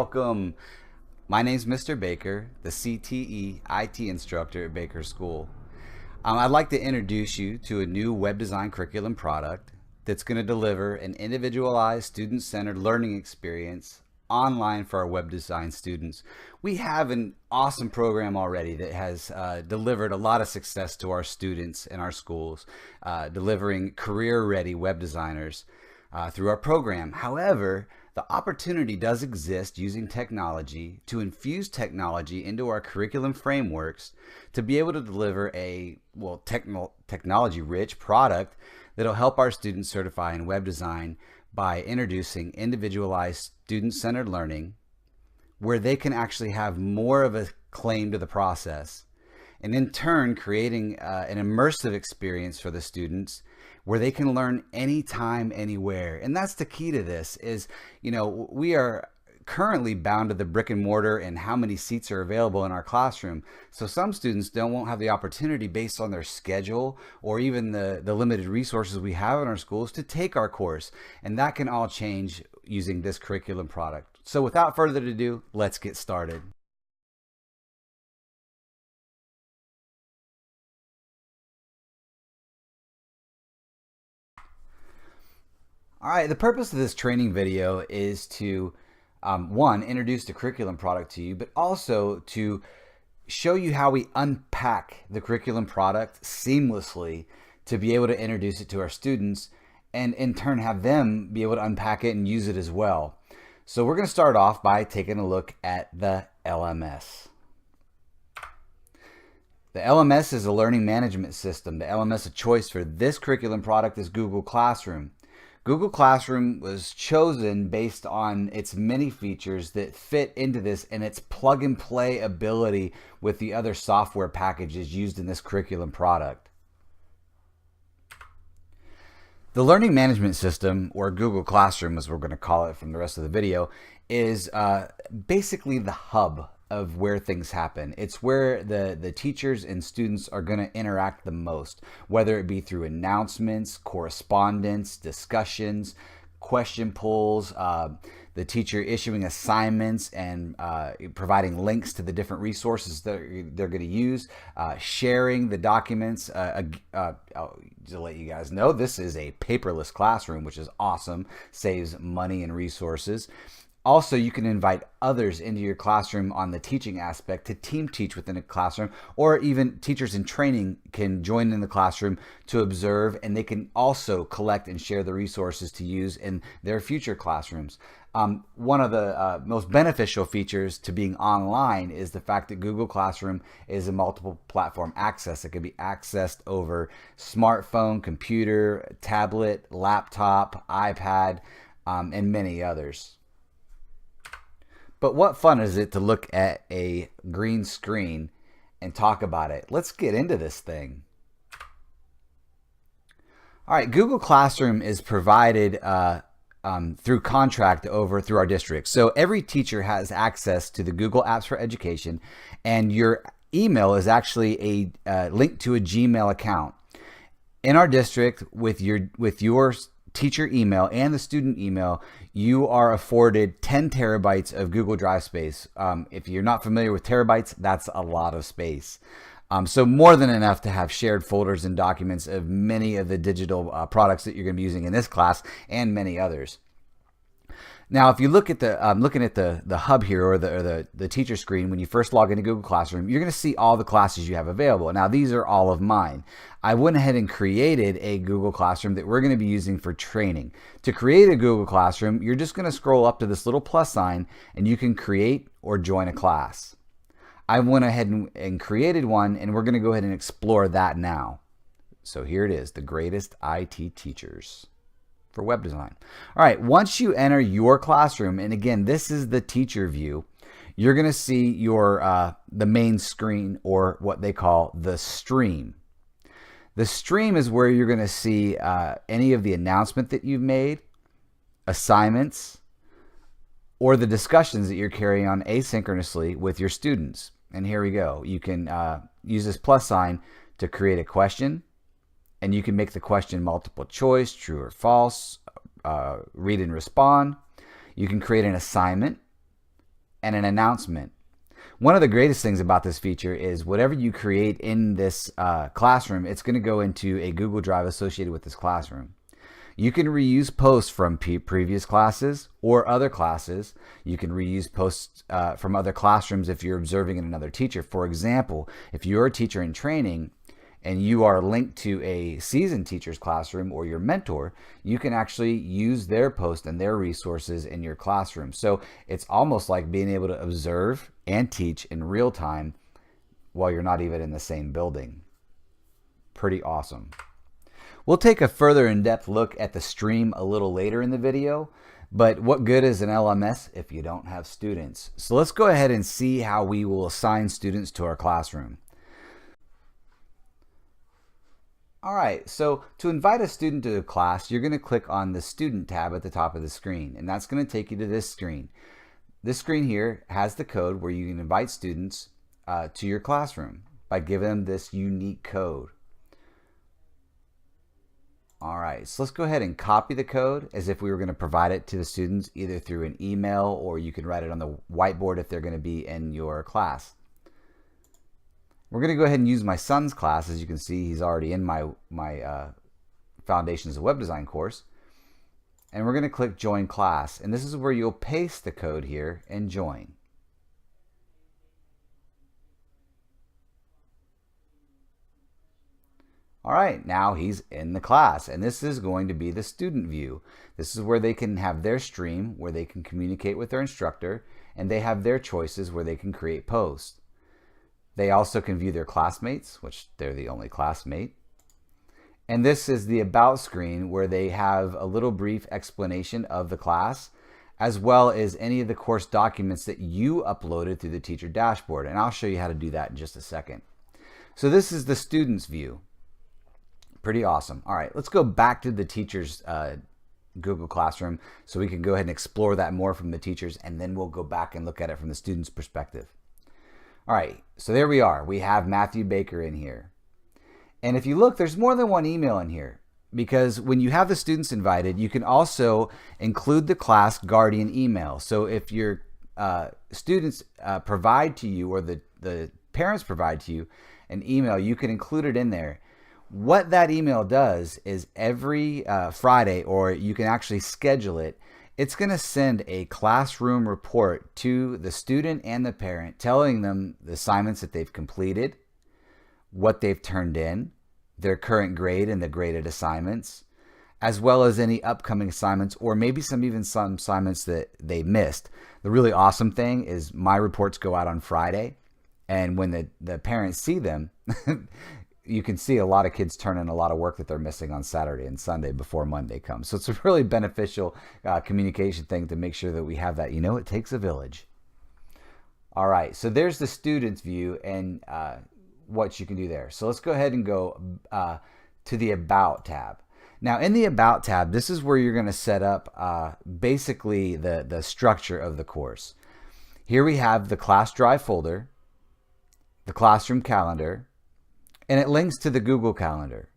welcome. My name's Mr. Baker, the CTE IT instructor at Baker School. I'd like to introduce you to a new web design curriculum product that's going to deliver an individualized, student-centered learning experience online for our web design students. We have an awesome program already that has delivered a lot of success to our students in our schools, delivering career-ready web designers through our program. However, the opportunity does exist using technology to infuse technology into our curriculum frameworks to be able to deliver a technology-rich product that'll help our students certify in web design by introducing individualized student-centered learning where they can actually have more of a claim to the process, and in turn creating an immersive experience for the students where they can learn anytime, anywhere. And that's the key to this is, we are currently bound to the brick and mortar and how many seats are available in our classroom. So some students won't have the opportunity based on their schedule or even the limited resources we have in our schools to take our course. And that can all change using this curriculum product. So without further ado, let's get started. All right, the purpose of this training video is to, one, introduce the curriculum product to you, but also to show you how we unpack the curriculum product seamlessly to be able to introduce it to our students and in turn have them be able to unpack it and use it as well. So we're going to start off by taking a look at the LMS. The LMS is a learning management system. The LMS of choice for this curriculum product is Google Classroom. Google Classroom was chosen based on its many features that fit into this and its plug and play ability with the other software packages used in this curriculum product. The learning management system, or Google Classroom as we're going to call it from the rest of the video, is basically the hub of where things happen. It's where the teachers and students are going to interact the most, whether it be through announcements, correspondence, discussions, question polls, the teacher issuing assignments and providing links to the different resources that they're going to use, sharing the documents. To let you guys know, this is a paperless classroom, which is awesome, saves money and resources. Also, you can invite others into your classroom on the teaching aspect to team teach within a classroom, or even teachers in training can join in the classroom to observe, and they can also collect and share the resources to use in their future classrooms. One of the most beneficial features to being online is the fact that Google Classroom is a multiple platform access. It can be accessed over smartphone, computer, tablet, laptop, iPad, and many others. But what fun is it to look at a green screen and talk about it? Let's get into this thing. All right, Google Classroom is provided through contract through our district. So every teacher has access to the Google Apps for Education, and your email is actually a link to a Gmail account. In our district, with your teacher email and the student email, you are afforded 10 terabytes of Google Drive space. If you're not familiar with terabytes, that's a lot of space. So more than enough to have shared folders and documents of many of the digital products that you're going to be using in this class and many others. Now, if you look at looking at the hub here, or the teacher screen, when you first log into Google Classroom, you're going to see all the classes you have available. Now, these are all of mine. I went ahead and created a Google Classroom that we're going to be using for training. To create a Google Classroom, you're just going to scroll up to this little plus sign, and you can create or join a class. I went ahead and created one, and we're going to go ahead and explore that now. So here it is, the greatest IT teachers for web design. All right, once you enter your classroom, and again, this is the teacher view, you're going to see your the main screen, or what they call the stream. The stream is where you're going to see any of the announcement that you've made, assignments, or the discussions that you're carrying on asynchronously with your students. And here we go. You can use this plus sign to create a question, and you can make the question multiple choice, true or false, read and respond. You can create an assignment, and an announcement. One of the greatest things about this feature is whatever you create in this classroom, it's going to go into a Google Drive associated with this classroom. You can reuse posts from previous classes or other classes. You can reuse posts from other classrooms if you're observing in another teacher. For example, if you're a teacher in training and you are linked to a seasoned teacher's classroom or your mentor, you can actually use their post and their resources in your classroom. So it's almost like being able to observe and teach in real time while you're not even in the same building. Pretty awesome. We'll take a further in-depth look at the stream a little later in the video, but what good is an LMS if you don't have students? So let's go ahead and see how we will assign students to our classroom. All right, so to invite a student to a class, you're going to click on the Student tab at the top of the screen, and that's going to take you to this screen. This screen here has the code where you can invite students to your classroom by giving them this unique code. All right, so let's go ahead and copy the code as if we were going to provide it to the students either through an email, or you can write it on the whiteboard if they're going to be in your class. We're going to go ahead and use my son's class. As you can see, he's already in my Foundations of Web Design course. And we're going to click Join Class. And this is where you'll paste the code here and join. All right, now he's in the class, and this is going to be the student view. This is where they can have their stream, where they can communicate with their instructor, and they have their choices where they can create posts. They also can view their classmates, which they're the only classmate. And this is the About screen, where they have a little brief explanation of the class, as well as any of the course documents that you uploaded through the teacher dashboard. And I'll show you how to do that in just a second. So this is the student's view. Pretty awesome. All right, let's go back to the teacher's Google Classroom so we can go ahead and explore that more from the teachers, and then we'll go back and look at it from the student's perspective. All right, so there we are. We have Matthew Baker in here. And if you look, there's more than one email in here, because when you have the students invited, you can also include the class guardian email. So if your students provide to you, or the parents provide to you an email, you can include it in there. What that email does is every Friday, or you can actually schedule it, it's going to send a classroom report to the student and the parent, telling them the assignments that they've completed, what they've turned in, their current grade and the graded assignments, as well as any upcoming assignments, or maybe some assignments that they missed. The really awesome thing is my reports go out on Friday, and when the parents see them, you can see a lot of kids turn in a lot of work that they're missing on Saturday and Sunday before Monday comes. So it's a really beneficial communication thing to make sure that we have that. You know, it takes a village. All right, so there's the student's view and what you can do there. So let's go ahead and go to the About tab. Now in the About tab, this is where you're going to set up basically the structure of the course. Here we have the class drive folder, the classroom calendar, and it links to the Google Calendar.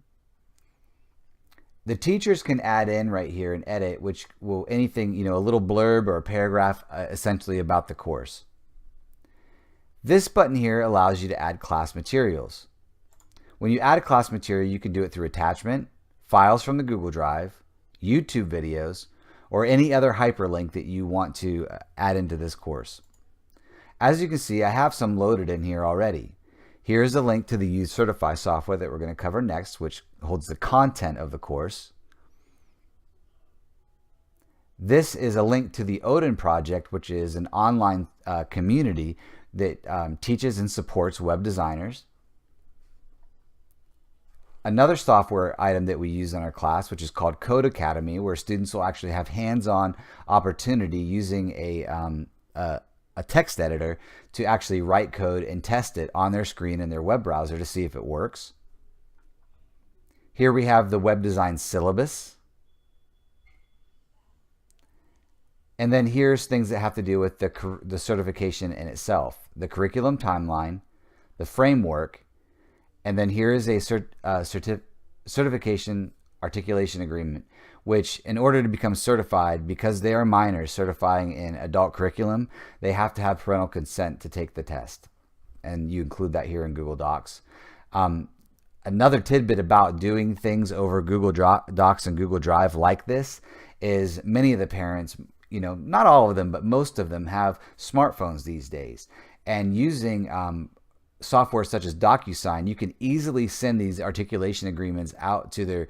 The teachers can add in right here and edit, which will anything, you know, a little blurb or a paragraph essentially about the course. This button here allows you to add class materials. When you add a class material, you can do it through attachment, files from the Google Drive, YouTube videos, or any other hyperlink that you want to add into this course. As you can see, I have some loaded in here already. Here's a link to the Use Certify software that we're going to cover next, which holds the content of the course. This is a link to the Odin project, which is an online community that teaches and supports web designers. Another software item that we use in our class, which is called Code Academy, where students will actually have hands-on opportunity using a text editor to actually write code and test it on their screen in their web browser to see if it works. Here we have the web design syllabus. And then here's things that have to do with the certification in itself, the curriculum timeline, the framework, and then here is a certification articulation agreement. which in order to become certified, because they are minors certifying in adult curriculum, they have to have parental consent to take the test. And you include that here in Google Docs. Another tidbit about doing things over Google Docs and Google Drive like this is many of the parents, not all of them, but most of them have smartphones these days. And using software such as DocuSign, you can easily send these articulation agreements out to their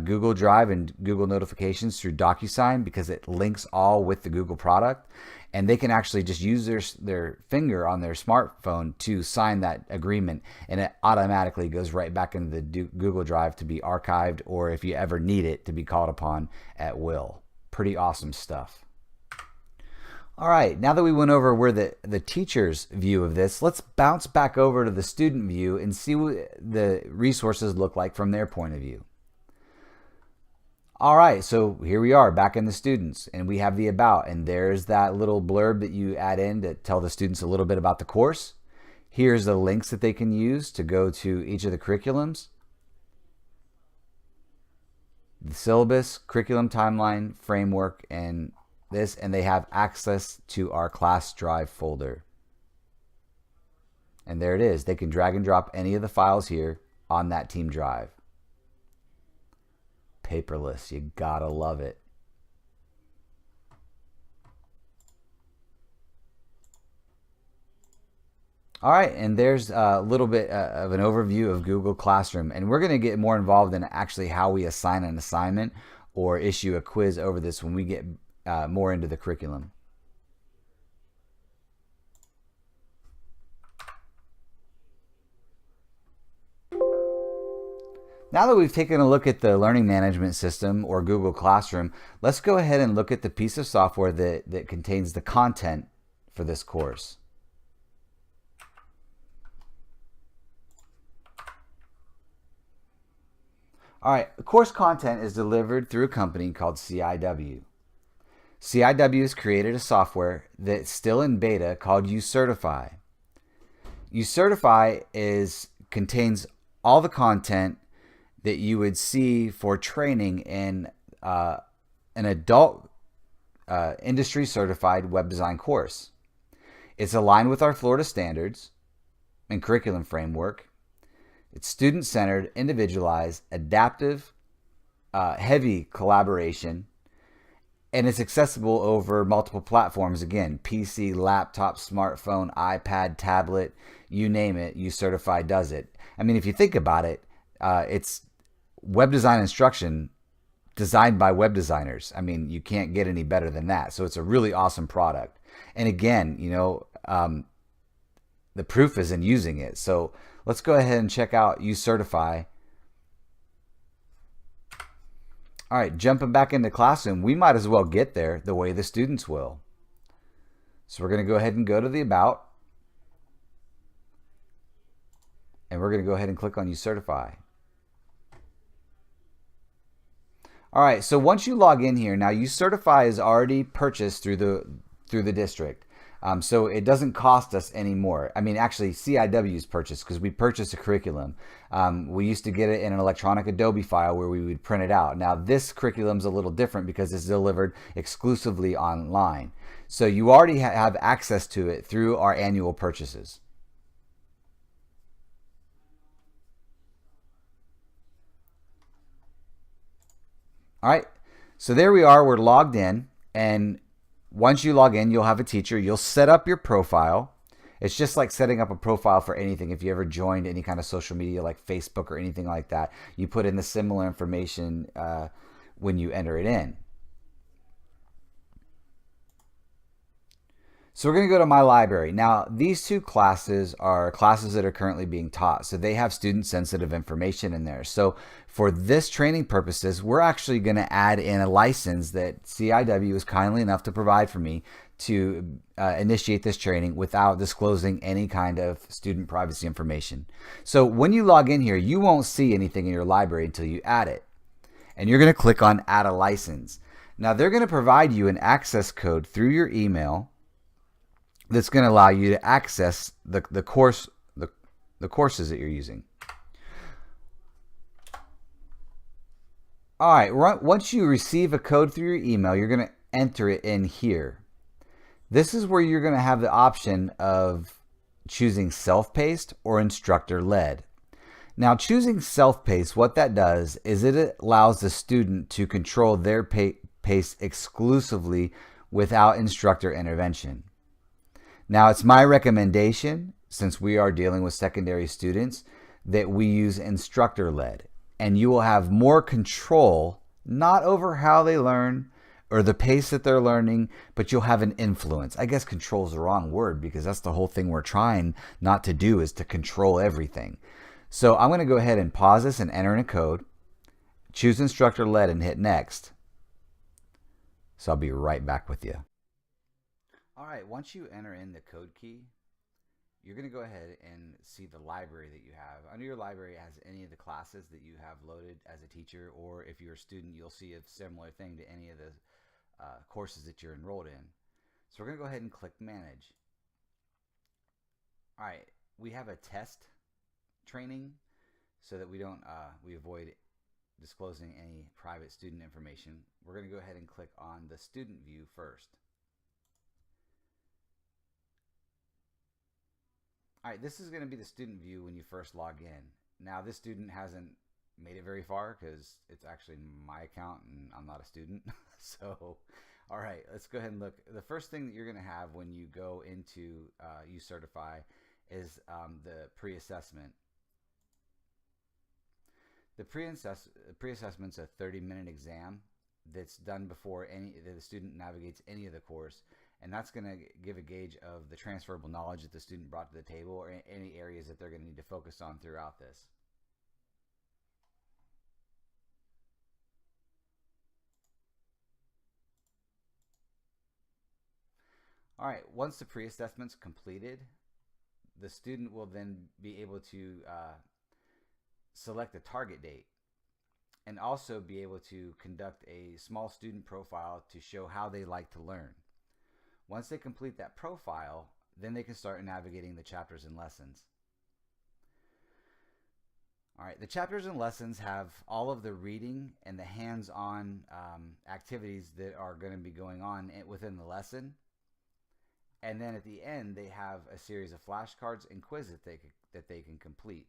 Google Drive and Google notifications through DocuSign, because it links all with the Google product, and they can actually just use their finger on their smartphone to sign that agreement, and it automatically goes right back into the Google Drive to be archived, or if you ever need it, to be called upon at will. Pretty awesome stuff. All right, now that we went over where the teacher's view of this, let's bounce back over to the student view and see what the resources look like from their point of view. All right, so here we are back in the students, and we have the about, and there's that little blurb that you add in to tell the students a little bit about the course. Here's the links that they can use to go to each of the curriculums, the syllabus, curriculum timeline, framework, and this, and they have access to our class drive folder. And there it is. They can drag and drop any of the files here on that team drive. Paperless, you gotta love it. All right, and there's a little bit of an overview of Google Classroom, and we're going to get more involved in actually how we assign an assignment or issue a quiz over this when we get more into the curriculum. Now that we've taken a look at the learning management system or Google Classroom, let's go ahead and look at the piece of software that contains the content for this course. All right, course content is delivered through a company called CIW. CIW has created a software that's still in beta called UCertify. UCertify contains all the content that you would see for training in an adult industry certified web design course. It's aligned with our Florida standards and curriculum framework. It's student-centered, individualized, adaptive, heavy collaboration, and it's accessible over multiple platforms. Again, PC, laptop, smartphone, iPad, tablet, you name it, UCertify does it. I mean, if you think about it, it's web design instruction designed by web designers. I mean, you can't get any better than that. So it's a really awesome product. And again, the proof is in using it. So let's go ahead and check out UCertify. All right, jumping back into Classroom, we might as well get there the way the students will. So we're going to go ahead and go to the About. And we're going to go ahead and click on UCertify. All right, so once you log in here, now UCertify is already purchased through the district. So it doesn't cost us anymore. I mean, actually, CIW's purchased because we purchased a curriculum. We used to get it in an electronic Adobe file where we would print it out. Now, this curriculum's a little different because it's delivered exclusively online. So you already have access to it through our annual purchases. All right, so there we are. We're logged in, and once you log in, you'll have a teacher. You'll set up your profile. It's just like setting up a profile for anything. If you ever joined any kind of social media like Facebook or anything like that, you put in the similar information when you enter it in. So we're going to go to My Library. Now, these two classes are classes that are currently being taught. So they have student-sensitive information in there. So for this training purposes, we're actually going to add in a license that CIW is kindly enough to provide for me to initiate this training without disclosing any kind of student privacy information. So when you log in here, you won't see anything in your library until you add it. And you're going to click on Add a License. Now, they're going to provide you an access code through your email that's going to allow you to access the courses that you're using. All right, once you receive a code through your email, you're going to enter it in here. This is where you're going to have the option of choosing self-paced or instructor-led. Now, choosing self-paced, what that does is it allows the student to control their pace exclusively without instructor intervention. Now, it's my recommendation, since we are dealing with secondary students, that we use instructor-led, and you will have more control, not over how they learn or the pace that they're learning, but you'll have an influence. I guess control is the wrong word, because that's the whole thing we're trying not to do, is to control everything. So I'm going to go ahead and pause this and enter in a code, choose instructor-led, and hit next. So I'll be right back with you. All right, once you enter in the code key, you're going to go ahead and see the library that you have. Under your library, it has any of the classes that you have loaded as a teacher, or if you're a student, you'll see a similar thing to any of the courses that you're enrolled in. So we're going to go ahead and click Manage. All right, we have a test training so that we avoid disclosing any private student information. We're going to go ahead and click on the student view first. All right, this is going to be the student view when you first log in. Now, this student hasn't made it very far because it's actually my account and I'm not a student. So, all right, let's go ahead and look. The first thing that you're going to have when you go into uCertify is the pre-assessment. The pre-assessment's a 30-minute exam that's done before the student navigates any of the course, and that's going to give a gauge of the transferable knowledge that the student brought to the table, or any areas that they're going to need to focus on throughout this. All right, once the pre-assessment's completed, the student will then be able to select a target date, and also be able to conduct a small student profile to show how they like to learn. Once they complete that profile, then they can start navigating the chapters and lessons. All right, the chapters and lessons have all of the reading and the hands-on activities that are going to be going on within the lesson. And then at the end, they have a series of flashcards and quizzes that they can complete.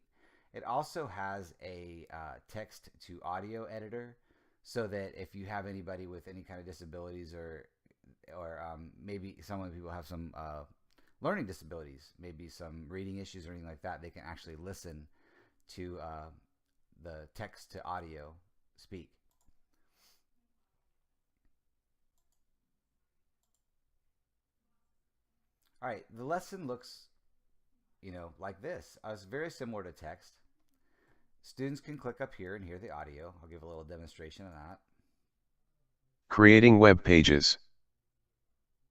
It also has a text to audio editor, so that if you have anybody with any kind of disabilities, or maybe some of the people have some learning disabilities, maybe some reading issues or anything like that, they can actually listen to the text to audio speak. All right, the lesson looks, like this. It's very similar to text. Students can click up here and hear the audio. I'll give a little demonstration of that. Creating web pages.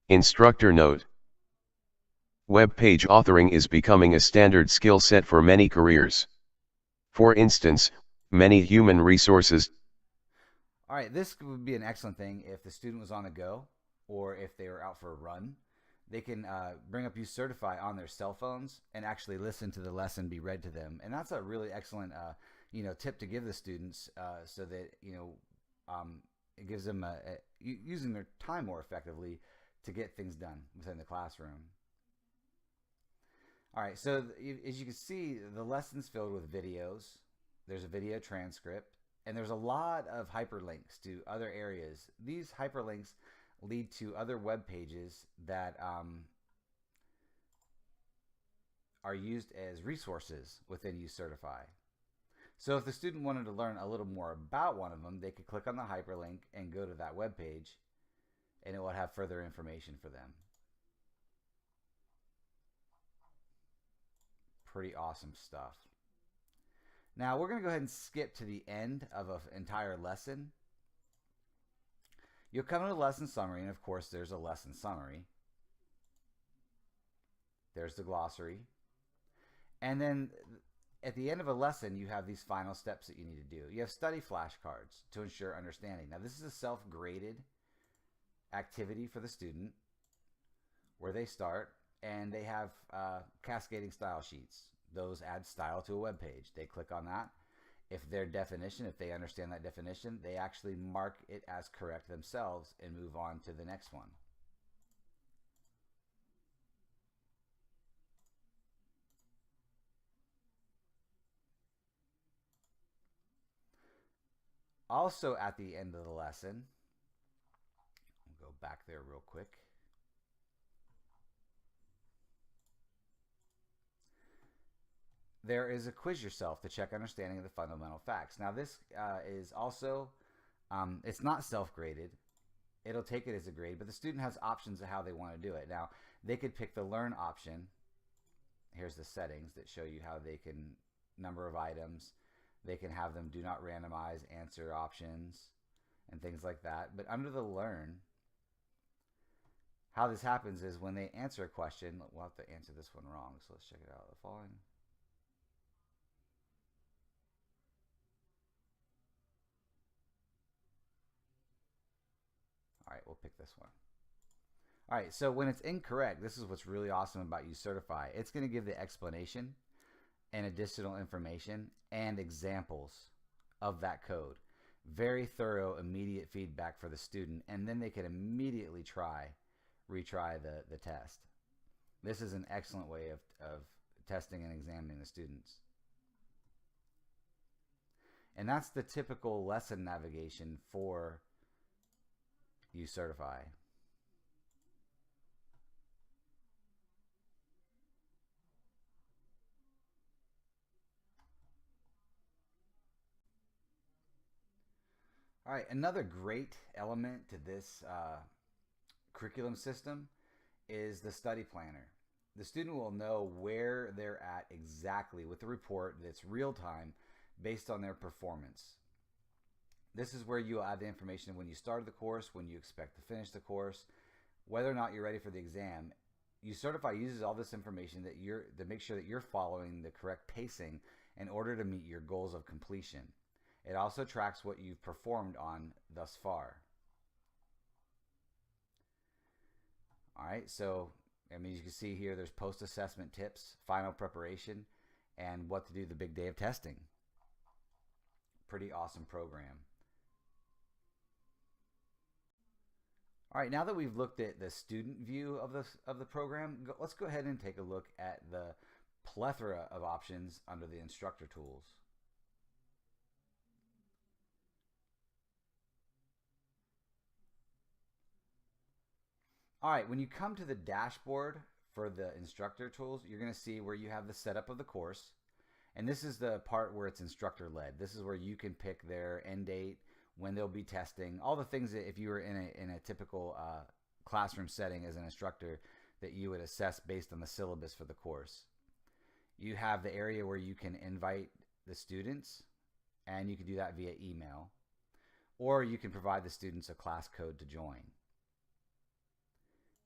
Instructor note. Web page authoring is becoming a standard skill set for many careers. For instance, many human resources. All right, this would be an excellent thing if the student was on the go, or if they were out for a run. They can bring up uCertify on their cell phones and actually listen to the lesson be read to them. And that's a really excellent tip to give the students, so that it gives them using their time more effectively to get things done within the classroom. All right, so as you can see, the lesson's filled with videos. There's a video transcript, and there's a lot of hyperlinks to other areas. These hyperlinks lead to other web pages that are used as resources within uCertify. So if the student wanted to learn a little more about one of them, they could click on the hyperlink and go to that web page, and it will have further information for them. Pretty awesome stuff. Now we're going to go ahead and skip to the end of an entire lesson. You'll come to the lesson summary, and of course there's a lesson summary. There's the glossary. And then at the end of a lesson, you have these final steps that you need to do. You have study flashcards to ensure understanding. Now this is a self-graded activity for the student where they start, and they have cascading style sheets. Those add style to a web page. They click on that, If their definition, if they understand that definition, they actually mark it as correct themselves and move on to the next one. Also at the end of the lesson, I'll go back there real quick. There is a quiz yourself to check understanding of the fundamental facts. Now this is also, it's not self-graded. It'll take it as a grade, but the student has options of how they want to do it. Now they could pick the learn option. Here's the settings that show you how they can, number of items. They can have them do not randomize answer options and things like that. But under the learn, how this happens is when they answer a question, we'll have to answer this one wrong. So let's check it out. The following. All right, we'll pick this one. All right, so when it's incorrect, this is what's really awesome about uCertify. It's going to give the explanation and additional information and examples of that code. Very thorough, immediate feedback for the student, and then they can immediately retry the test. This is an excellent way of testing and examining the students. And that's the typical lesson navigation for uCertify. All right, another great element to this curriculum system is the study planner. The student will know where they're at exactly with the report that's real time based on their performance. This is where you'll add the information when you started the course, when you expect to finish the course, whether or not you're ready for the exam. uCertify uses all this information to make sure that you're following the correct pacing in order to meet your goals of completion. It also tracks what you've performed on thus far. All right, so I mean, you can see here there's post-assessment tips, final preparation, and what to do the big day of testing. Pretty awesome program. All right, now that we've looked at the student view of the program, let's go ahead and take a look at the plethora of options under the instructor tools. All right, when you come to the dashboard for the instructor tools, you're going to see where you have the setup of the course. And this is the part where it's instructor led. This is where you can pick their end date, when they'll be testing, all the things that if you were in a typical classroom setting as an instructor that you would assess based on the syllabus for the course. You have the area where you can invite the students, and you can do that via email, or you can provide the students a class code to join.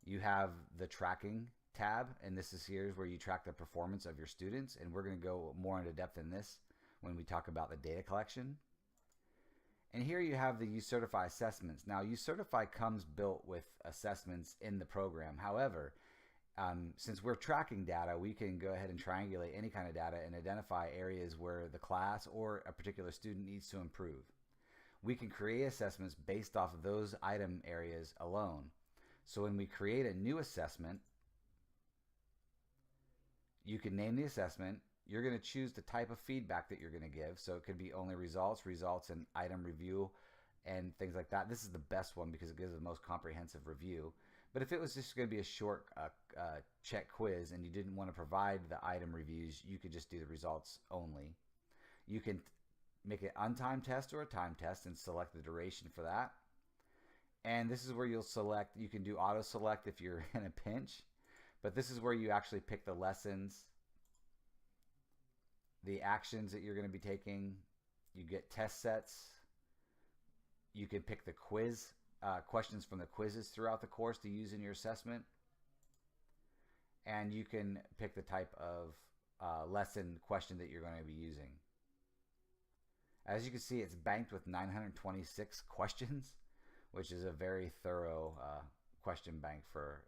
You have the tracking tab, and this is here where you track the performance of your students, and we're going to go more into depth in this when we talk about the data collection. And here you have the uCertify assessments. Now, uCertify comes built with assessments in the program. However, since we're tracking data, we can go ahead and triangulate any kind of data and identify areas where the class or a particular student needs to improve. We can create assessments based off of those item areas alone. So when we create a new assessment, you can name the assessment. You're going to choose the type of feedback that you're going to give. So it could be only results, and item review, and things like that. This is the best one because it gives the most comprehensive review. But if it was just going to be a short check quiz and you didn't want to provide the item reviews, you could just do the results only. You can make an untimed test or a time test and select the duration for that. And this is where you'll select, you can do auto select if you're in a pinch, but this is where you actually pick the lessons, the actions that you're going to be taking. You get test sets. You can pick the quiz, questions from the quizzes throughout the course to use in your assessment. And you can pick the type of lesson question that you're going to be using. As you can see, it's banked with 926 questions, which is a very thorough question bank for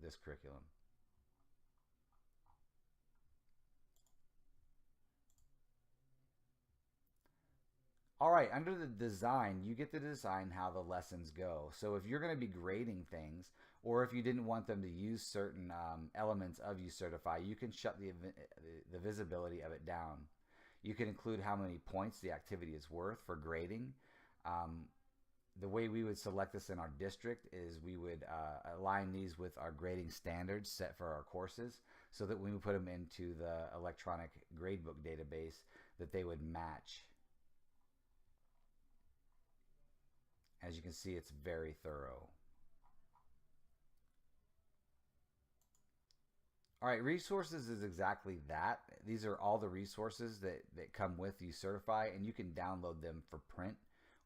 this curriculum. All right, under the design, you get to design how the lessons go. So if you're going to be grading things, or if you didn't want them to use certain elements of UCertify, you can shut the visibility of it down. You can include how many points the activity is worth for grading. Um, the way we would select this in our district is we would align these with our grading standards set for our courses, so that when we put them into the electronic gradebook database, that they would match. As you can see, it's very thorough. All right, resources is exactly that. These are all the resources that come with UCertify, and you can download them for print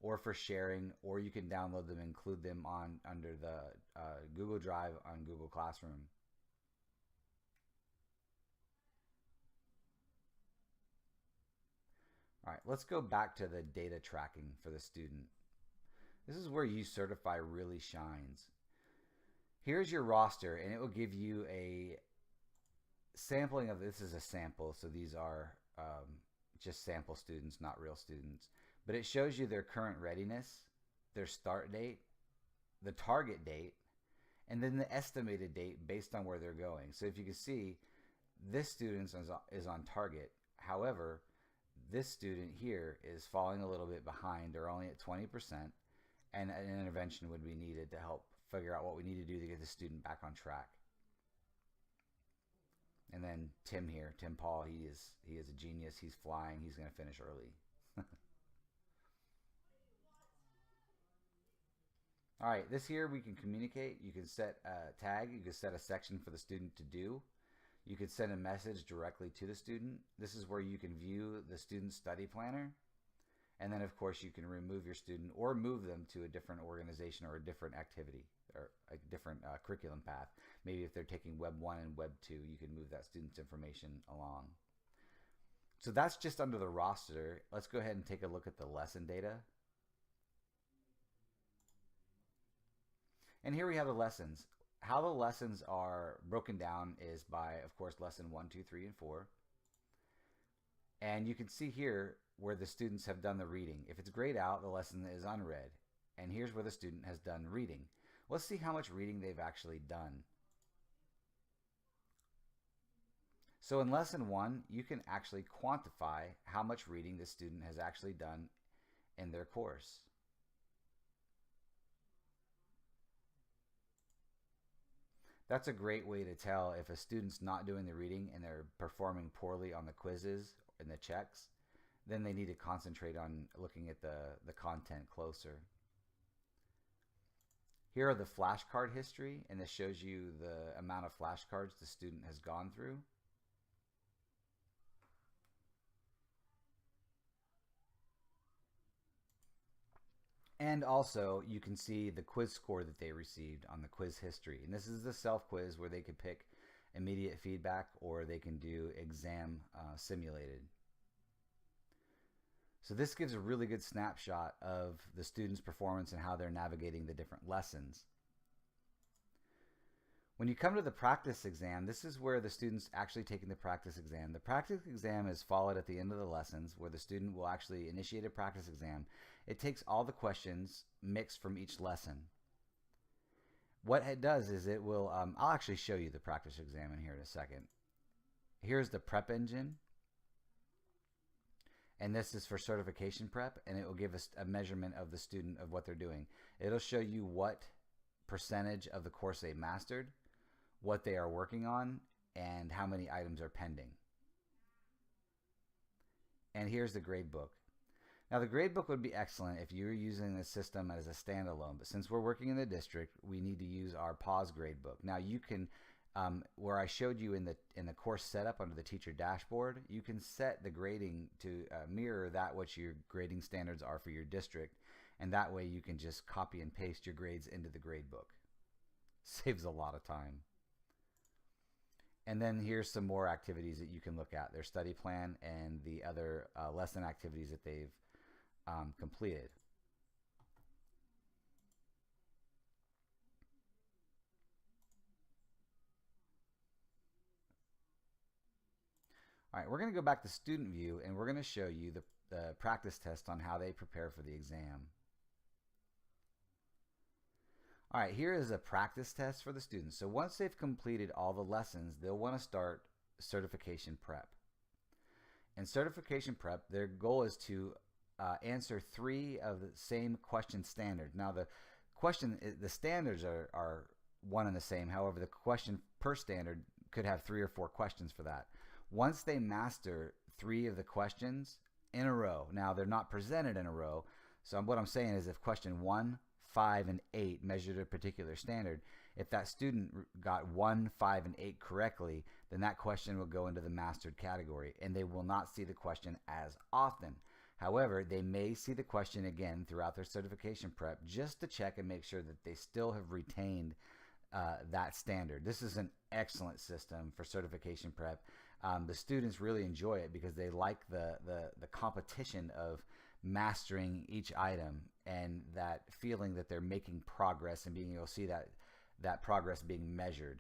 or for sharing, or you can download them and include them on under the Google Drive on Google Classroom. All right, let's go back to the data tracking for the student. This is where UCertify really shines. Here's your roster, and it will give you a sampling of, this is a sample, so these are just sample students, not real students. But it shows you their current readiness, their start date, the target date, and then the estimated date based on where they're going. So if you can see, this student is on target. However, this student here is falling a little bit behind, or only at 20%, and an intervention would be needed to help figure out what we need to do to get the student back on track. And then Tim here, Tim Paul, he is a genius. He's flying. He's going to finish early. All right, this here we can communicate. You can set a tag. You can set a section for the student to do. You could send a message directly to the student. This is where you can view the student's study planner. And then, of course, you can remove your student or move them to a different organization or a different activity or a different curriculum path. Maybe if they're taking Web 1 and Web 2, you can move that student's information along. So that's just under the roster. Let's go ahead and take a look at the lesson data. And here we have the lessons. How the lessons are broken down is by, of course, lesson 1, 2, 3, and 4. And you can see here where the students have done the reading. If it's grayed out, the lesson is unread. And here's where the student has done reading. Let's see how much reading they've actually done. So in lesson 1, you can actually quantify how much reading the student has actually done in their course. That's a great way to tell if a student's not doing the reading and they're performing poorly on the quizzes and the checks. Then they need to concentrate on looking at the content closer. Here are the flashcard history, and this shows you the amount of flashcards the student has gone through. And also, you can see the quiz score that they received on the quiz history. And this is the self-quiz where they could pick immediate feedback, or they can do exam simulated. So this gives a really good snapshot of the student's performance and how they're navigating the different lessons. When you come to the practice exam, this is where the student's actually taking the practice exam. The practice exam is followed at the end of the lessons, where the student will actually initiate a practice exam. It takes all the questions mixed from each lesson. What it does is it will, I'll actually show you the practice exam in here in a second. Here's the prep engine. And this is for certification prep, and it will give us a measurement of the student of what they're doing. It'll show you what percentage of the course they mastered, what they are working on, and how many items are pending. And here's the grade book. Now the grade book would be excellent if you're using the system as a standalone, but since we're working in the district, we need to use our PAWS grade book. Now you can, where I showed you in the course setup under the teacher dashboard, you can set the grading to mirror that what your grading standards are for your district, and that way you can just copy and paste your grades into the grade book. Saves a lot of time. And then here's some more activities that you can look at, their study plan and the other lesson activities that they've completed. All right, we're going to go back to student view, and we're going to show you the practice test on how they prepare for the exam. All right, here is a practice test for the students. So once they've completed all the lessons, they'll want to start certification prep. In certification prep, their goal is to answer 3 of the same question standards. Now the standards are one and the same. However, the question per standard could have 3 or 4 questions for that. Once they master 3 of the questions in a row, now they're not presented in a row. So what I'm saying is if question 1, 5, and 8 measured a particular standard, if that student got 1, 5, and 8 correctly, then that question will go into the mastered category, and they will not see the question as often. However, they may see the question again throughout their certification prep just to check and make sure that they still have retained that standard. This is an excellent system for certification prep. The students really enjoy it because they like the competition of mastering each item and that feeling that they're making progress and being able to see that progress being measured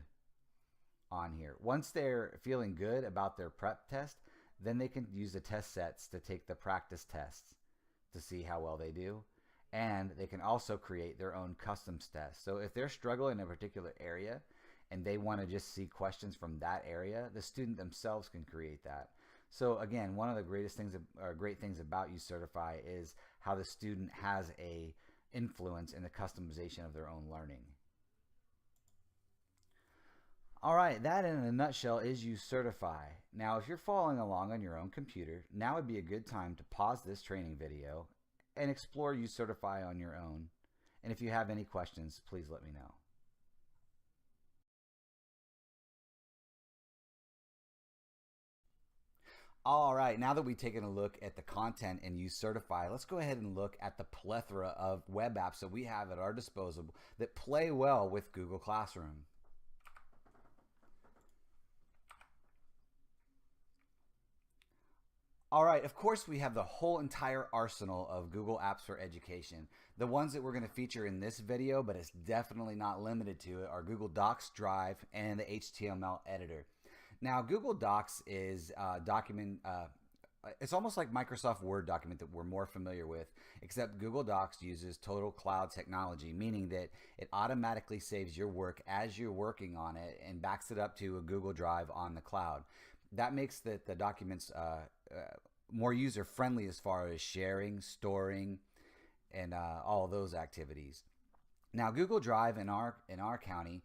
on here. Once they're feeling good about their prep test, then they can use the test sets to take the practice tests to see how well they do. And they can also create their own custom tests. So if they're struggling in a particular area and they want to just see questions from that area, the student themselves can create that. So again, one of the great things about UCertify is how the student has a influence in the customization of their own learning. All right, that in a nutshell is UCertify. Now, if you're following along on your own computer, now would be a good time to pause this training video and explore UCertify on your own. And if you have any questions, please let me know. All right, now that we've taken a look at the content in UCertify, let's go ahead and look at the plethora of web apps that we have at our disposal that play well with Google Classroom. All right, of course, we have the whole entire arsenal of Google Apps for Education. The ones that we're going to feature in this video, but it's definitely not limited to it, are Google Docs, Drive, and the HTML editor. Now, Google Docs is a document, it's almost like Microsoft Word document that we're more familiar with, except Google Docs uses total cloud technology, meaning that it automatically saves your work as you're working on it and backs it up to a Google Drive on the cloud. That makes the documents more user-friendly as far as sharing, storing, and all of those activities. Now, Google Drive in our county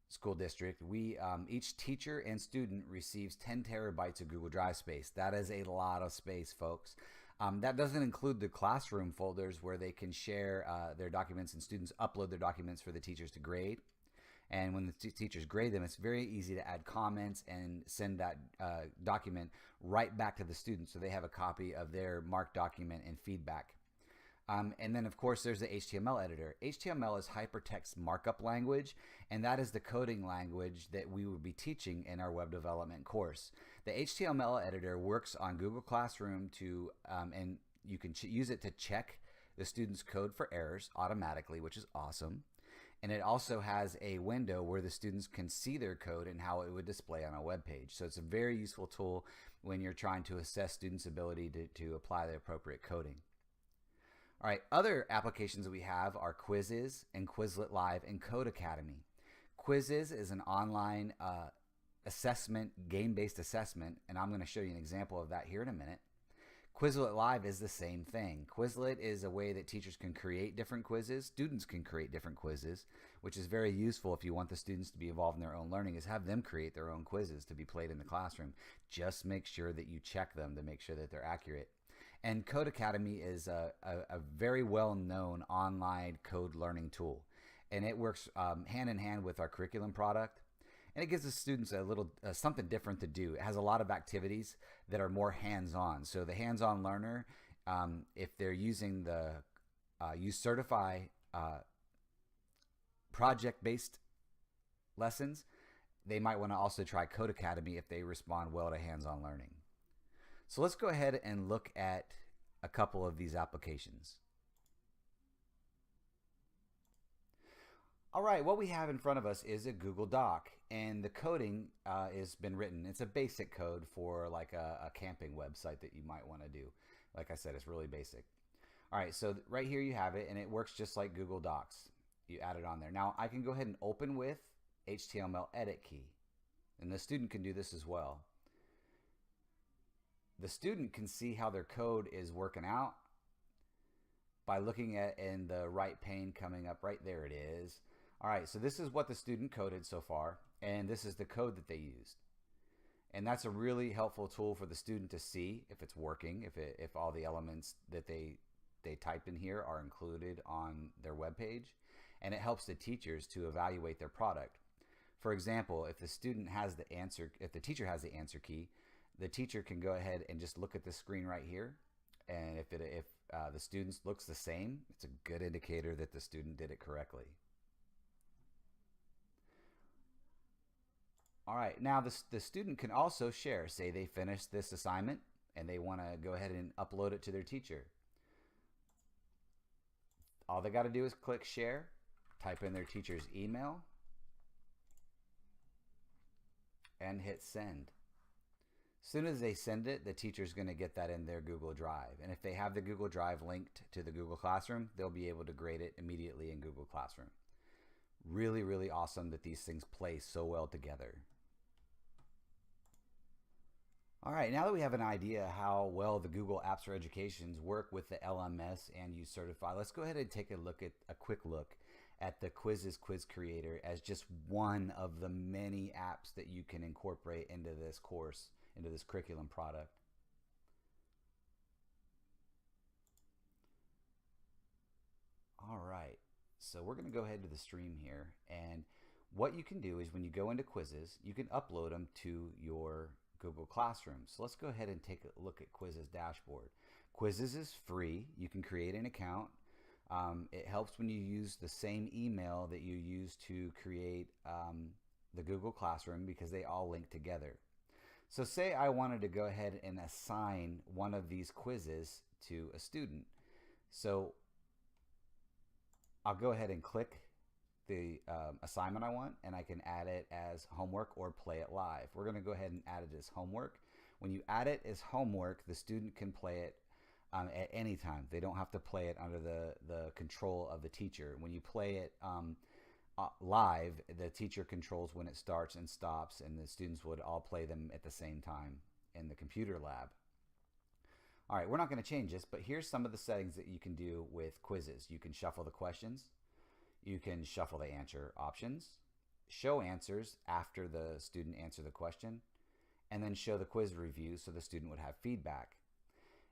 school district, we each teacher and student receives 10 terabytes of Google Drive space. That is a lot of space, folks. That doesn't include the classroom folders where they can share their documents and students upload their documents for the teachers to grade. And when the teachers grade them, it's very easy to add comments and send that document right back to the students so they have a copy of their marked document and feedback. And then, of course, there's the HTML editor. HTML is hypertext markup language, and that is the coding language that we will be teaching in our web development course. The HTML editor works on Google Classroom to, and you can use it to check the student's code for errors automatically, which is awesome. And it also has a window where the students can see their code and how it would display on a web page. So it's a very useful tool when you're trying to assess students' ability to apply the appropriate coding. All right, other applications that we have are Quizzes and Quizlet Live and Code Academy. Quizzes is an online assessment, game-based assessment, and I'm going to show you an example of that here in a minute. Quizlet Live is the same thing. Quizlet is a way that teachers can create different quizzes. Students can create different quizzes, which is very useful if you want the students to be involved in their own learning, is have them create their own quizzes to be played in the classroom. Just make sure that you check them to make sure that they're accurate. And Code Academy is a very well-known online code learning tool. And it works hand in hand with our curriculum product. And it gives the students a little something different to do. It has a lot of activities that are more hands-on. So the hands-on learner, if they're using the UCertify project-based lessons, they might want to also try Code Academy if they respond well to hands-on learning. So let's go ahead and look at a couple of these applications. All right, what we have in front of us is a Google Doc, and the coding has been written. It's a basic code for like a camping website that you might want to do. Like I said, it's really basic. All right, so right here you have it, and it works just like Google Docs. You add it on there. Now I can go ahead and open with HTML edit key, and the student can do this as well. The student can see how their code is working out by looking at in the right pane coming up. Right there it is. All right, so this is what the student coded so far, and this is the code that they used. And that's a really helpful tool for the student to see if it's working, if all the elements that they type in here are included on their web page, and it helps the teachers to evaluate their product. For example, if the student has the answer, if the teacher has the answer key, the teacher can go ahead and just look at the screen right here, and if the student looks the same, it's a good indicator that the student did it correctly. All right, now the student can also share. Say they finished this assignment and they want to go ahead and upload it to their teacher. All they got to do is click share, type in their teacher's email, and hit send. As soon as they send it, the teacher's going to get that in their Google Drive. And if they have the Google Drive linked to the Google Classroom, they'll be able to grade it immediately in Google Classroom. Really, really awesome that these things play so well together. All right, now that we have an idea how well the Google Apps for Educations work with the LMS and uCertify, let's go ahead and take a quick look at the Quizzes Quiz Creator as just one of the many apps that you can incorporate into this course, into this curriculum product. All right, so we're going to go ahead to the stream here, and what you can do is when you go into quizzes, you can upload them to your Google Classroom. So let's go ahead and take a look at Quizzes dashboard. Quizzes is free. You can create an account. It helps when you use the same email that you use to create the Google Classroom because they all link together. So say I wanted to go ahead and assign one of these quizzes to a student. So I'll go ahead and click the assignment I want, and I can add it as homework or play it live. We're going to go ahead and add it as homework. When you add it as homework, the student can play it at any time. They don't have to play it under the control of the teacher. When you play it live, the teacher controls when it starts and stops, and the students would all play them at the same time in the computer lab. All right, we're not going to change this, but here's some of the settings that you can do with quizzes. You can shuffle the questions. You can shuffle the answer options, show answers after the student answered the question, and then show the quiz review so the student would have feedback.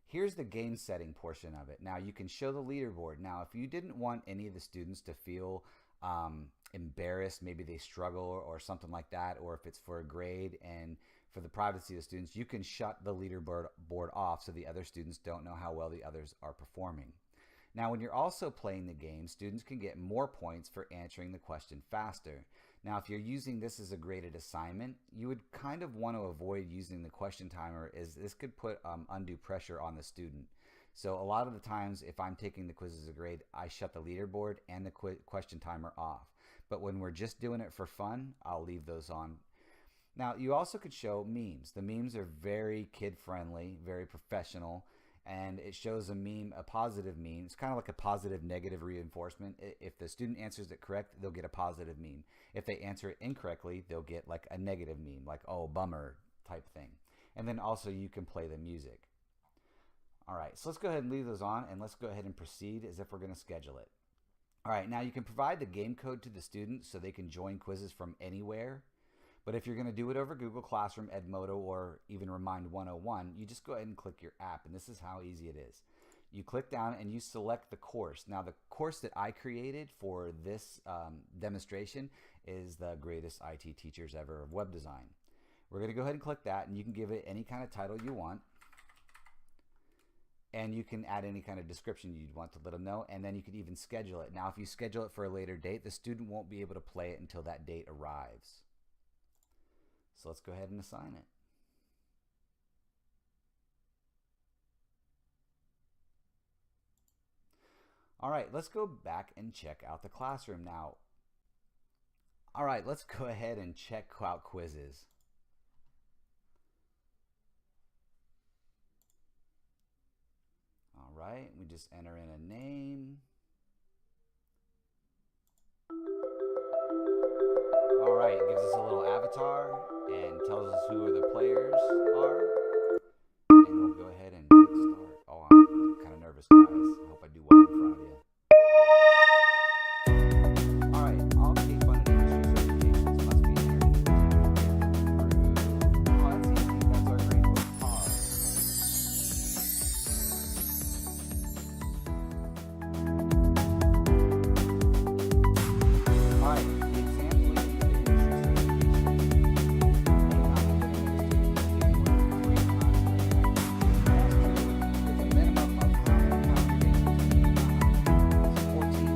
Here's the game setting portion of it. Now you can show the leaderboard. Now if you didn't want any of the students to feel embarrassed, maybe they struggle or something like that, or if it's for a grade and for the privacy of the students, you can shut the leaderboard off so the other students don't know how well the others are performing. Now, when you're also playing the game, students can get more points for answering the question faster. Now, if you're using this as a graded assignment, you would kind of want to avoid using the question timer, as this could put undue pressure on the student. So a lot of the times, if I'm taking the quiz as a grade, I shut the leaderboard and the question timer off. But when we're just doing it for fun, I'll leave those on. Now, you also could show memes. The memes are very kid-friendly, very professional, and it shows a meme, a positive meme. It's kind of like a positive negative reinforcement. If the student answers it correct, they'll get a positive meme. If they answer it incorrectly, they'll get like a negative meme, like, oh, bummer type thing. And then also you can play the music. All right, so let's go ahead and leave those on, and let's go ahead and proceed as if we're going to schedule it. All right, now you can provide the game code to the student so they can join quizzes from anywhere. But if you're going to do it over Google Classroom, Edmodo, or even Remind 101, you just go ahead and click your app, and this is how easy it is. You click down and you select the course. Now, the course that I created for this demonstration is the Greatest IT Teachers Ever of Web Design. We're going to go ahead and click that, and you can give it any kind of title you want. And you can add any kind of description you'd want to let them know, and then you could even schedule it. Now, if you schedule it for a later date, the student won't be able to play it until that date arrives. So let's go ahead and assign it. All right, let's go back and check out the classroom. Now, All right, let's go ahead and check out quizzes. All right, we just enter in a name. All right, it gives us a little avatar and tells us who the players are. And we'll go ahead and click start. Oh, I'm kind of nervous, guys. I hope I do well in front of you. All right, all K funded industry certifications must be entered into the. Oh, that's easy. That's our grade book pause. All right, the exam related to the industry certification may not have been administered to you more than 3 times during the academic year. That's true. With a minimum of how many calendar days between 14,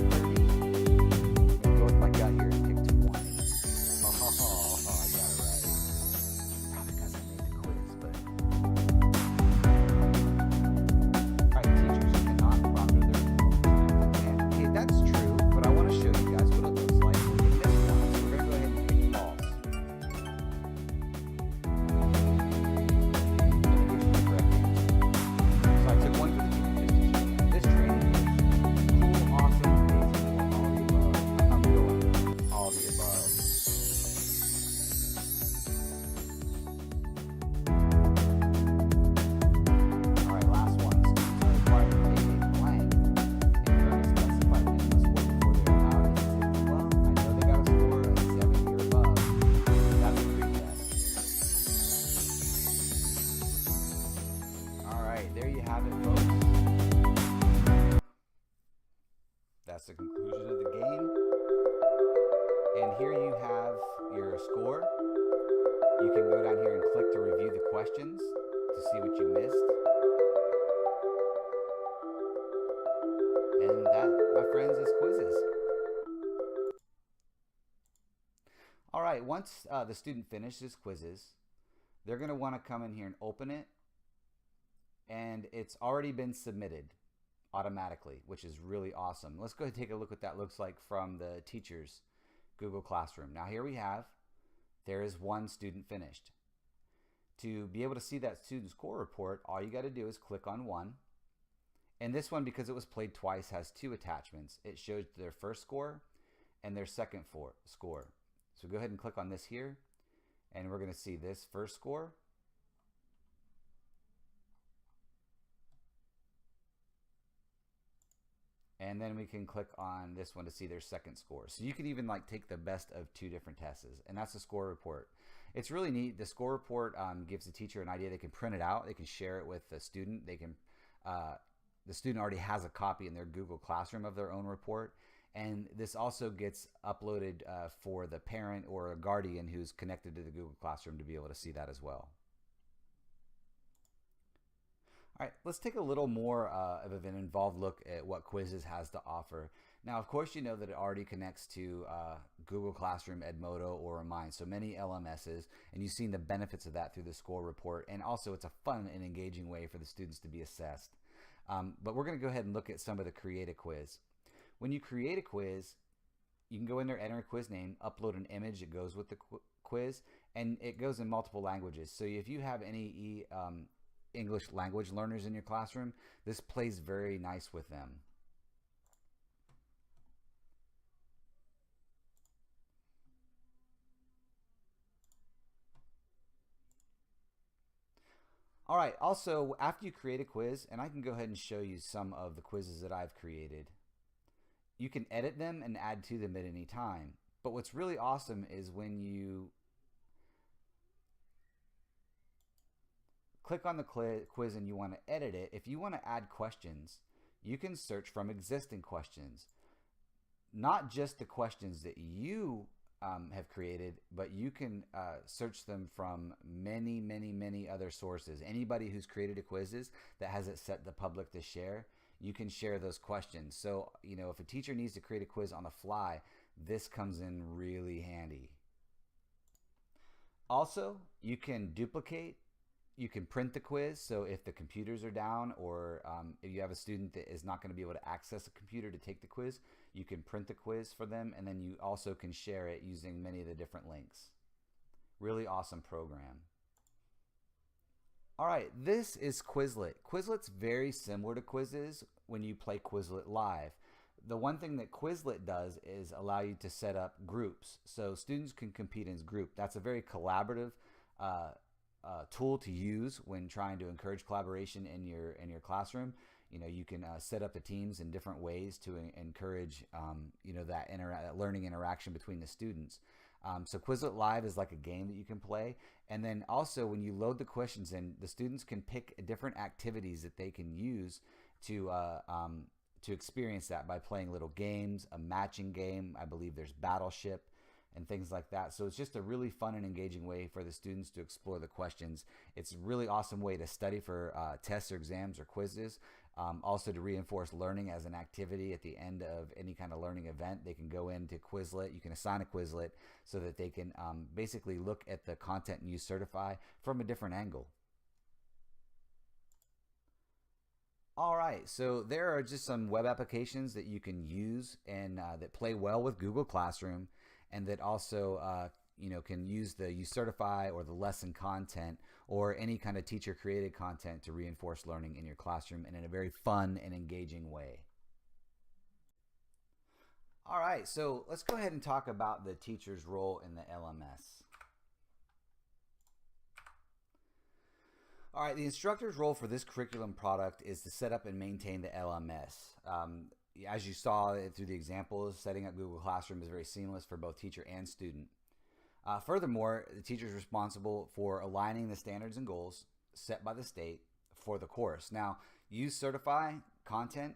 30. Go with my gut here and pick 20. Oh, I got it right. Probably because I made the quiz, but. Alright, teachers cannot proctor their exam. Okay, that's true, but I want to show you guys what it looks like when you miss one. So we're going to go ahead and pick false. And it gives you the correct answer. So I took one for the teacher just to show you. This training is cool, awesome, amazing, or all the above. I'm going all the above. All right, last one. Students are required to take a blank and earn a specified minimum score before they're allowed to sit. Well, I know they got a score of 70 or above. That's a pretest. All right, there you have it, folks. That's the conclusion of the game. And here you have your score. You can go down here and click to review the questions to see what you missed. And that, my friends, is quizzes. All right, once the student finishes quizzes, they're going to want to come in here and open it. And it's already been submitted automatically, which is really awesome. Let's go ahead and take a look what that looks like from the teacher's Google Classroom. Now here we have, there is one student finished. To be able to see that student score report, all you got to do is click on one. And this one, because it was played twice, has 2 attachments. It shows their first score and their second score. So go ahead and click on this here, and we're going to see this first score. And then we can click on this one to see their second score. So you can even like take the best of 2 different tests, and that's the score report. It's really neat. The score report gives the teacher an idea. They can print it out. They can share it with the student. They can, the student already has a copy in their Google Classroom of their own report. And this also gets uploaded for the parent or a guardian who's connected to the Google Classroom to be able to see that as well. All right, let's take a little more of an involved look at what Quizzes has to offer. Now, of course, you know that it already connects to Google Classroom, Edmodo, or Remind, so many LMSs, and you've seen the benefits of that through the score report, and also it's a fun and engaging way for the students to be assessed. But we're going to go ahead and look at some of the create a quiz. When you create a quiz, you can go in there, enter a quiz name, upload an image that goes with the quiz, and it goes in multiple languages. So if you have any English language learners in your classroom, this plays very nice with them. All right, also after you create a quiz, and I can go ahead and show you some of the quizzes that I've created, you can edit them and add to them at any time. But what's really awesome is when you click on the quiz and you want to edit it, if you want to add questions, you can search from existing questions. Not just the questions that you have created, but you can search them from many, many, many other sources. Anybody who's created a quizzes that has it set the public to share, you can share those questions. So, you know, if a teacher needs to create a quiz on the fly, this comes in really handy. Also, you can duplicate. You can print the quiz, so if the computers are down or if you have a student that is not going to be able to access a computer to take the quiz, You can print the quiz for them, and then you also can share it using many of the different links. Really awesome program. All right, this is Quizlet. Quizlet's very similar to quizzes when you play Quizlet live. The one thing that Quizlet does is allow you to set up groups, so students can compete in group. That's a very collaborative tool to use when trying to encourage collaboration in your classroom. You can set up the teams in different ways to encourage that learning interaction between the students. So Quizlet Live is like a game that you can play, and then also when you load the questions in, the students can pick different activities that they can use to experience that by playing little games, a matching game. I believe there's Battleship and things like that. So it's just a really fun and engaging way for the students to explore the questions. It's a really awesome way to study for tests or exams or quizzes. Also to reinforce learning as an activity at the end of any kind of learning event. They can go into Quizlet. You can assign a Quizlet so that they can basically look at the content and use Certify from a different angle. All right, so there are just some web applications that you can use and that play well with Google Classroom, and that also can use the Certify or the lesson content or any kind of teacher created content to reinforce learning in your classroom and in a very fun and engaging way. All right, so let's go ahead and talk about the teacher's role in the LMS. All right, the instructor's role for this curriculum product is to set up and maintain the LMS. As you saw through the examples, setting up Google Classroom is very seamless for both teacher and student. Furthermore, the teacher is responsible for aligning the standards and goals set by the state for the course. Now, Use Certify content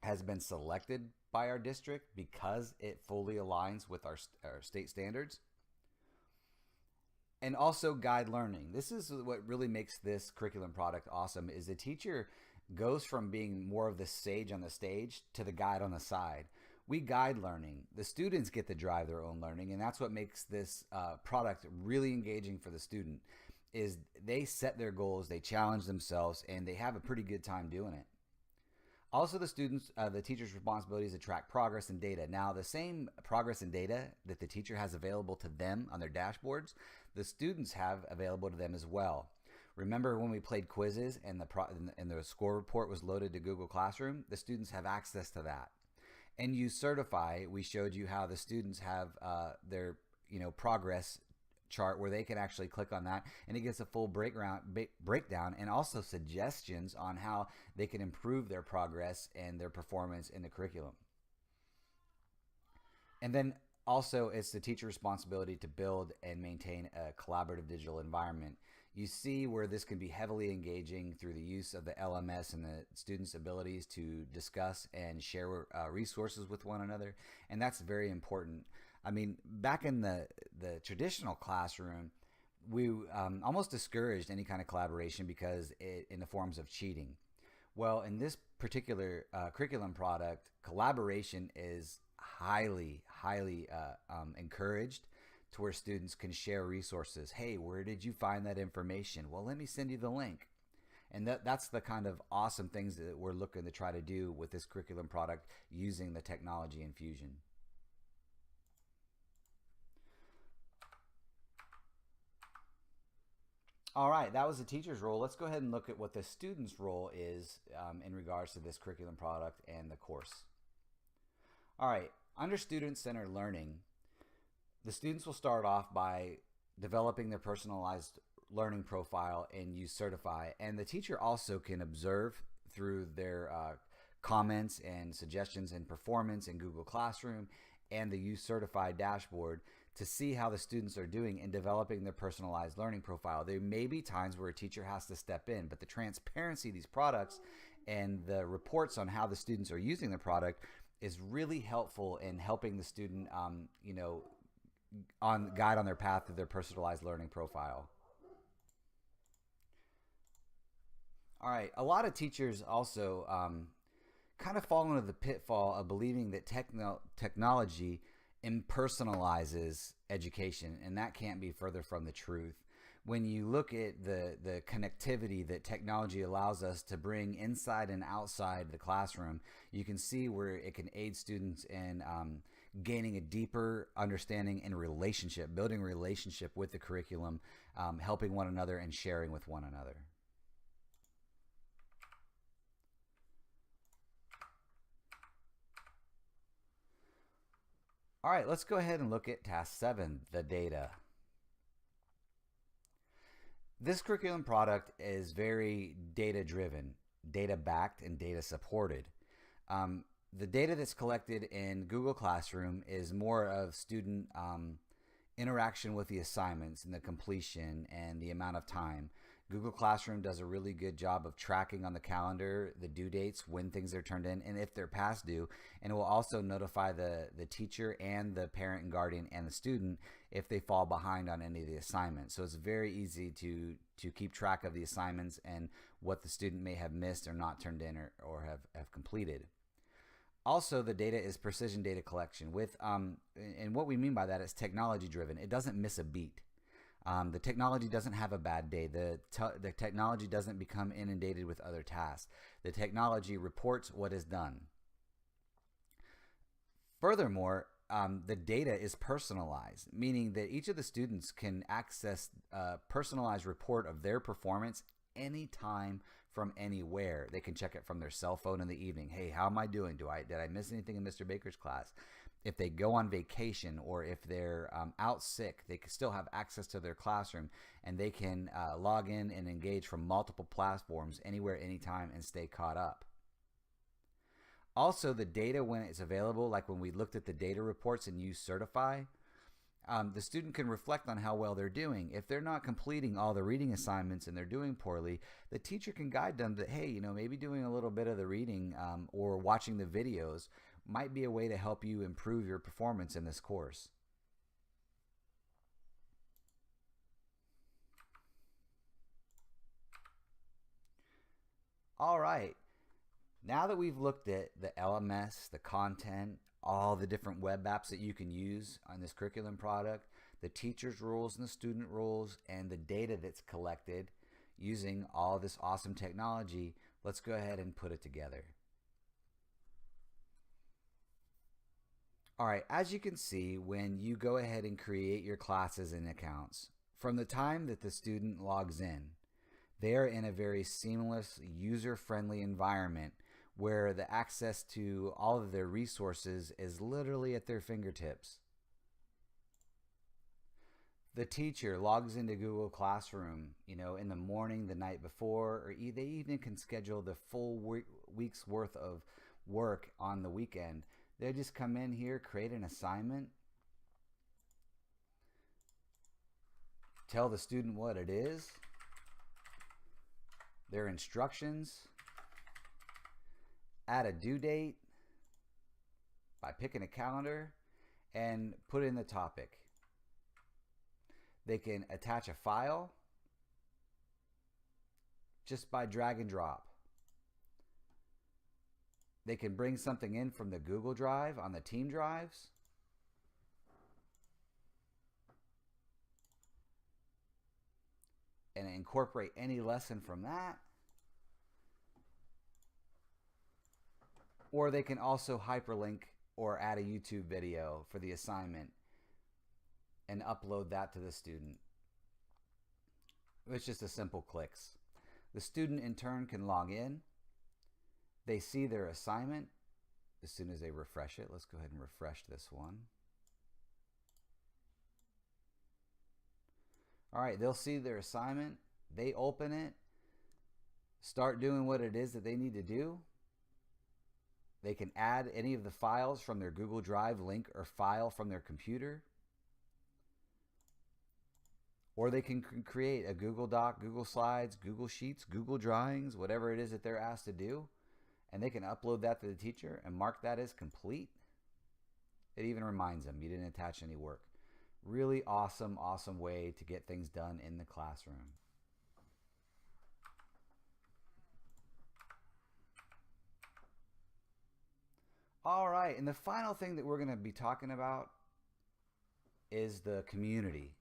has been selected by our district because it fully aligns with our state standards. And also guide learning. This is what really makes this curriculum product awesome, is the teacher goes from being more of the sage on the stage to the guide on the side. We guide learning. The students get to drive their own learning, and that's what makes this product really engaging for the student, is they set their goals, they challenge themselves, and they have a pretty good time doing it. Also, the teacher's responsibility is to track progress and data. Now, the same progress and data that the teacher has available to them on their dashboards, the students have available to them as well. Remember when we played quizzes and the score report was loaded to Google Classroom? The students have access to that. And Use Certify, we showed you how the students have their progress chart where they can actually click on that, and it gets a full breakdown and also suggestions on how they can improve their progress and their performance in the curriculum. And then also, it's the teacher's responsibility to build and maintain a collaborative digital environment. You see where this can be heavily engaging through the use of the LMS and the students' abilities to discuss and share resources with one another, and that's very important. I mean, back in the traditional classroom, we almost discouraged any kind of collaboration because in the forms of cheating. Well, in this particular curriculum product, collaboration is highly encouraged, to where students can share resources. Hey, where did you find that information? Well, let me send you the link. And that's the kind of awesome things that we're looking to try to do with this curriculum product using the technology infusion. All right, that was the teacher's role. Let's go ahead and look at what the student's role is in regards to this curriculum product and the course. All right, under student-centered learning, the students will start off by developing their personalized learning profile and Use Certify, and the teacher also can observe through their comments and suggestions and performance in Google Classroom and the Use Certify dashboard to see how the students are doing in developing their personalized learning profile. There may be times where a teacher has to step in, but the transparency of these products and the reports on how the students are using the product is really helpful in helping the student, guide on their path to their personalized learning profile. All right, a lot of teachers also kind of fall into the pitfall of believing that technology impersonalizes education, and that can't be further from the truth. when you look at the connectivity that technology allows us to bring inside and outside the classroom, you can see where it can aid students in gaining a deeper understanding and relationship, building a relationship with the curriculum, helping one another and sharing with one another. All right, let's go ahead and look at task 7, the data. This curriculum product is very data-driven, data-backed, and data-supported. The data that's collected in Google Classroom is more of student interaction with the assignments and the completion and the amount of time. Google Classroom does a really good job of tracking on the calendar the due dates, when things are turned in, and if they're past due. And it will also notify the teacher and the parent and guardian and the student if they fall behind on any of the assignments. So it's very easy to keep track of the assignments and what the student may have missed or not turned in or have completed. Also, the data is precision data collection with, and what we mean by that is technology driven. It doesn't miss a beat. The technology doesn't have a bad day. The technology doesn't become inundated with other tasks. The technology reports what is done. Furthermore, the data is personalized, meaning that each of the students can access a personalized report of their performance anytime from anywhere. They can check it from their cell phone in the evening. Hey, how am I doing? Did I miss anything in Mr. Baker's class? If they go on vacation or if they're out sick, they can still have access to their classroom and they can log in and engage from multiple platforms anywhere, anytime, and stay caught up. Also, the data when it's available, like when we looked at the data reports and used Certify, the student can reflect on how well they're doing. If they're not completing all the reading assignments and they're doing poorly, the teacher can guide them that, hey, maybe doing a little bit of the reading or watching the videos might be a way to help you improve your performance in this course. All right. Now that we've looked at the LMS, the content, all the different web apps that you can use on this curriculum product, the teacher's rules and the student rules, and the data that's collected using all this awesome technology, let's go ahead and put it together. All right, as you can see, when you go ahead and create your classes and accounts, from the time that the student logs in, they're in a very seamless, user-friendly environment where the access to all of their resources is literally at their fingertips. The teacher logs into Google Classroom, in the morning, the night before, or they even can schedule the full week's worth of work on the weekend. They just come in here, create an assignment, tell the student what it is, their instructions, add a due date by picking a calendar, and put in the topic. They can attach a file just by drag and drop. They can bring something in from the Google Drive on the team drives. And incorporate any lesson from that. Or they can also hyperlink or add a YouTube video for the assignment and upload that to the student. It's just a simple clicks. The student in turn can log in. They see their assignment as soon as they refresh it. Let's go ahead and refresh this one. All right, they'll see their assignment. They open it, start doing what it is that they need to do. They can add any of the files from their Google Drive link or file from their computer. Or they can create a Google Doc, Google Slides, Google Sheets, Google Drawings, whatever it is that they're asked to do. And they can upload that to the teacher and mark that as complete. It even reminds them you didn't attach any work. Really awesome, awesome way to get things done in the classroom. All right, and the final thing that we're going to be talking about is the community.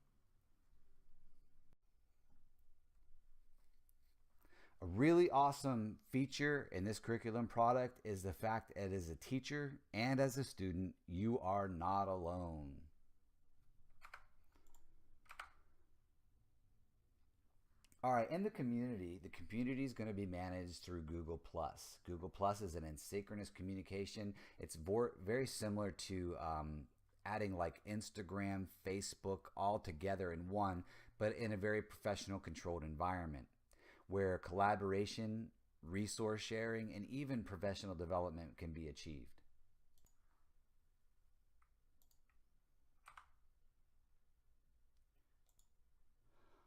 really awesome feature in this curriculum product is the fact that as a teacher and as a student, you are not alone. All right, in the community is going to be managed through Google+. Google+ is an asynchronous communication. It's very similar to adding like Instagram, Facebook all together in one, but in a very professional controlled environment where collaboration, resource sharing, and even professional development can be achieved.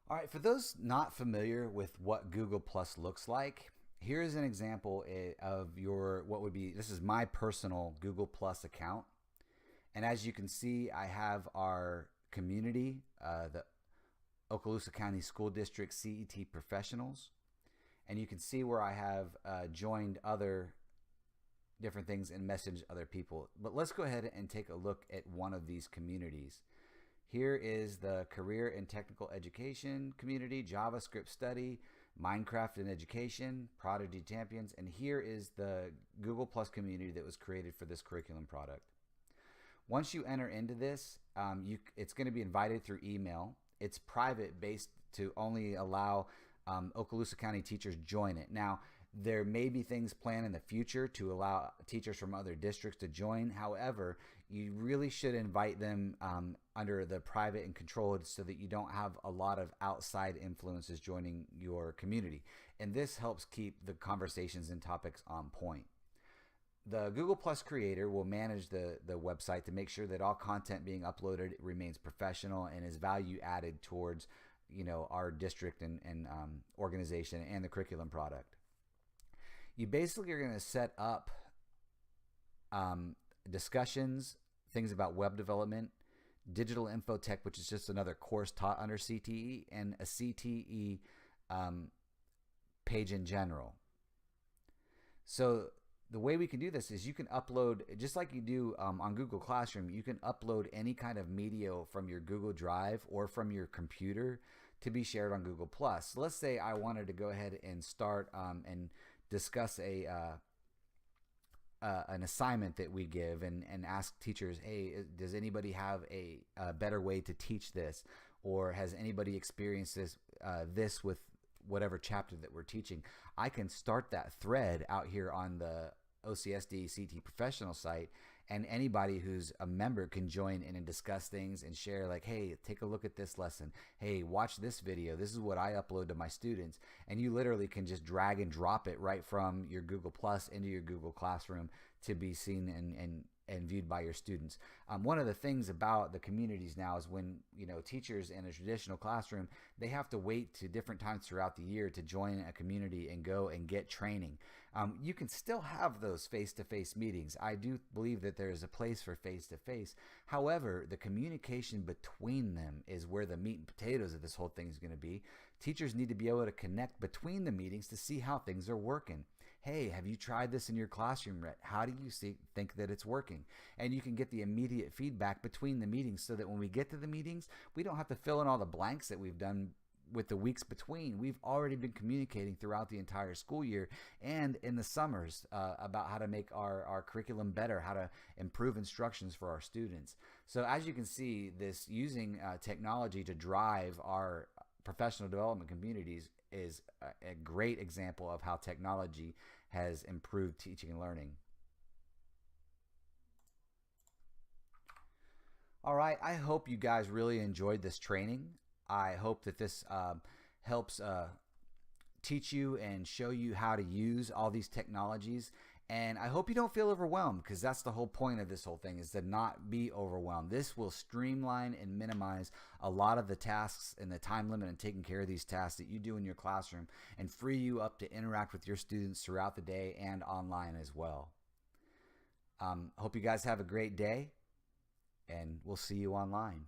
All right, for those not familiar with what Google Plus looks like, here's an example of this is my personal Google Plus account. And as you can see, I have our community, the Okaloosa County School District CET professionals. And you can see where I have joined other different things and messaged other people. But let's go ahead and take a look at one of these communities. Here is the Career and Technical Education community, JavaScript Study, Minecraft and Education, Prodigy Champions, and here is the Google Plus community that was created for this curriculum product. Once you enter into this, it's going to be invited through email. It's private, based to only allow Okaloosa County teachers join it. Now, there may be things planned in the future to allow teachers from other districts to join. However, you really should invite them under the private and controlled so that you don't have a lot of outside influences joining your community. And this helps keep the conversations and topics on point. The Google Plus creator will manage the website to make sure that all content being uploaded remains professional and is value added towards our district and organization and the curriculum product. You basically are going to set up discussions, things about web development, digital infotech, which is just another course taught under CTE, and a CTE page in general. So the way we can do this is you can upload, just like you do on Google Classroom, you can upload any kind of media from your Google Drive or from your computer to be shared on Google+. So let's say I wanted to go ahead and start and discuss an assignment that we give and ask teachers, hey, does anybody have a better way to teach this? Or has anybody experienced this with whatever chapter that we're teaching? I can start that thread out here on the OCSD CT professional site, and anybody who's a member can join in and discuss things and share, like, hey, take a look at this lesson. Hey, watch this video. This is what I upload to my students. And you literally can just drag and drop it right from your Google Plus into your Google Classroom to be seen and viewed by your students. One of the things about the communities now is when teachers in a traditional classroom, they have to wait to different times throughout the year to join a community and go and get training. You can still have those face-to-face meetings. I do believe that there is a place for face-to-face. However, the communication between them is where the meat and potatoes of this whole thing is going to be. Teachers need to be able to connect between the meetings to see how things are working. Hey, have you tried this in your classroom, Rhett? How do you think that it's working? And you can get the immediate feedback between the meetings so that when we get to the meetings, we don't have to fill in all the blanks that we've done with the weeks between. We've already been communicating throughout the entire school year and in the summers about how to make our curriculum better, how to improve instructions for our students. So as you can see, this using technology to drive our professional development communities is a great example of how technology has improved teaching and learning. All right, I hope you guys really enjoyed this training. I hope that this helps teach you and show you how to use all these technologies. And I hope you don't feel overwhelmed, because that's the whole point of this whole thing, is to not be overwhelmed. This will streamline and minimize a lot of the tasks and the time limit and taking care of these tasks that you do in your classroom, and free you up to interact with your students throughout the day and online as well. Hope you guys have a great day, and we'll see you online.